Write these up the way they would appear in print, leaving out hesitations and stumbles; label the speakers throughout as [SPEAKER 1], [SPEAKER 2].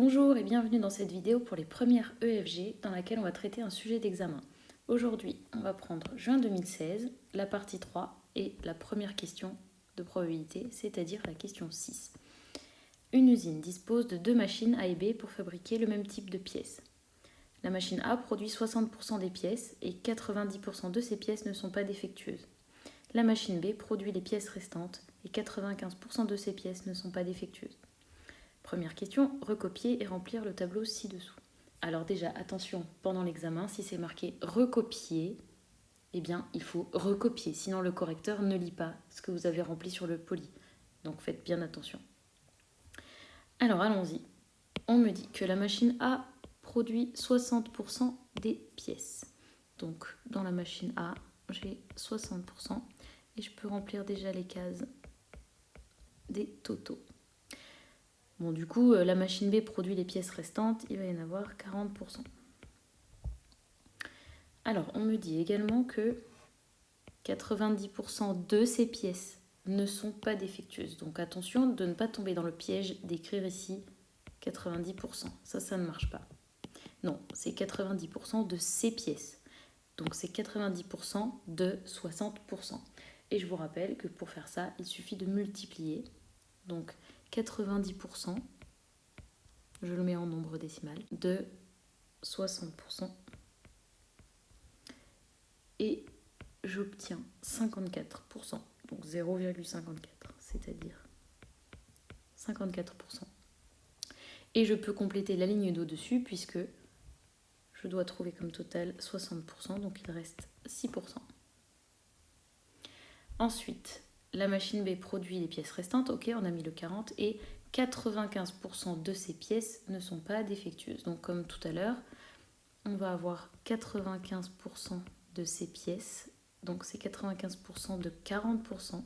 [SPEAKER 1] Bonjour et bienvenue dans cette vidéo pour les premières EFG dans laquelle on va traiter un sujet d'examen. Aujourd'hui, on va prendre juin 2016, la partie 3 et la première question de probabilité, c'est-à-dire la question 6. Une usine dispose de deux machines A et B pour fabriquer le même type de pièces. La machine A produit 60% des pièces et 90% de ces pièces ne sont pas défectueuses. La machine B produit les pièces restantes et 95% de ces pièces ne sont pas défectueuses. Première question, recopier et remplir le tableau ci-dessous. Alors déjà, attention, pendant l'examen, si c'est marqué recopier, eh bien, il faut recopier, sinon le correcteur ne lit pas ce que vous avez rempli sur le poli. Donc faites bien attention. Alors allons-y. On me dit que la machine A produit 60% des pièces. Donc dans la machine A, j'ai 60% et je peux remplir déjà les cases des totaux. Bon, du coup, la machine B produit les pièces restantes, il va y en avoir 40%. Alors, on me dit également que 90% de ces pièces ne sont pas défectueuses. Donc attention de ne pas tomber dans le piège d'écrire ici 90%. Ça ne marche pas. Non, c'est 90% de ces pièces. Donc c'est 90% de 60%. Et je vous rappelle que pour faire ça, il suffit de multiplier. Donc 90%, je le mets en nombre décimal, de 60%. Et j'obtiens 54%, donc 0,54, c'est-à-dire 54%. Et je peux compléter la ligne d'au-dessus puisque je dois trouver comme total 60%, donc il reste 6%. Ensuite, la machine B produit les pièces restantes, ok, on a mis le 40, et 95% de ces pièces ne sont pas défectueuses. Donc comme tout à l'heure, on va avoir 95% de ces pièces, donc c'est 95% de 40%,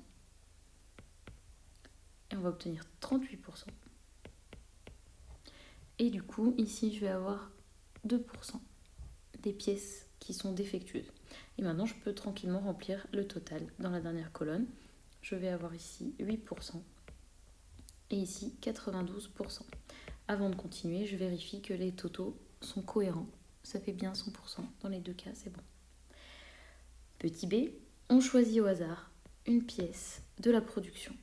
[SPEAKER 1] et on va obtenir 38%. Et du coup, ici, je vais avoir 2% des pièces qui sont défectueuses. Et maintenant, je peux tranquillement remplir le total dans la dernière colonne. Je vais avoir ici 8% et ici 92%. Avant de continuer, je vérifie que les totaux sont cohérents. Ça fait bien 100%. Dans les deux cas, c'est bon. Petit b, on choisit au hasard une pièce de la production.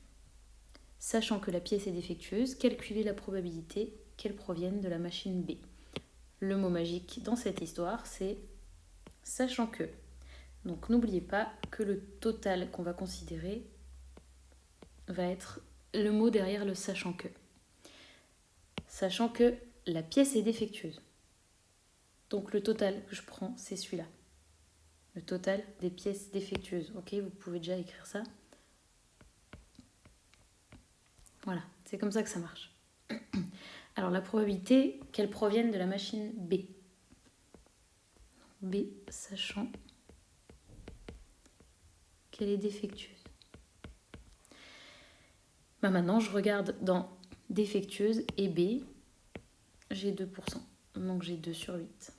[SPEAKER 1] Sachant que la pièce est défectueuse, calculez la probabilité qu'elle provienne de la machine B. Le mot magique dans cette histoire, c'est « sachant que ». Donc n'oubliez pas que le total qu'on va considérer va être le mot derrière le « sachant que ». Sachant que la pièce est défectueuse. Donc le total que je prends, c'est celui-là. Le total des pièces défectueuses. Ok, vous pouvez déjà écrire ça. Voilà, c'est comme ça que ça marche. Alors la probabilité qu'elle provienne de la machine B. B, sachant qu'elle est défectueuse. Maintenant, je regarde dans défectueuse et B, j'ai 2%. Donc j'ai 2 sur 8.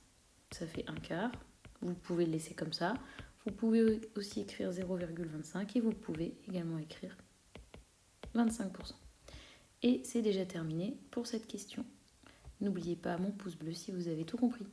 [SPEAKER 1] Ça fait un quart. Vous pouvez le laisser comme ça. Vous pouvez aussi écrire 0,25 et vous pouvez également écrire 25%. Et c'est déjà terminé pour cette question. N'oubliez pas mon pouce bleu si vous avez tout compris.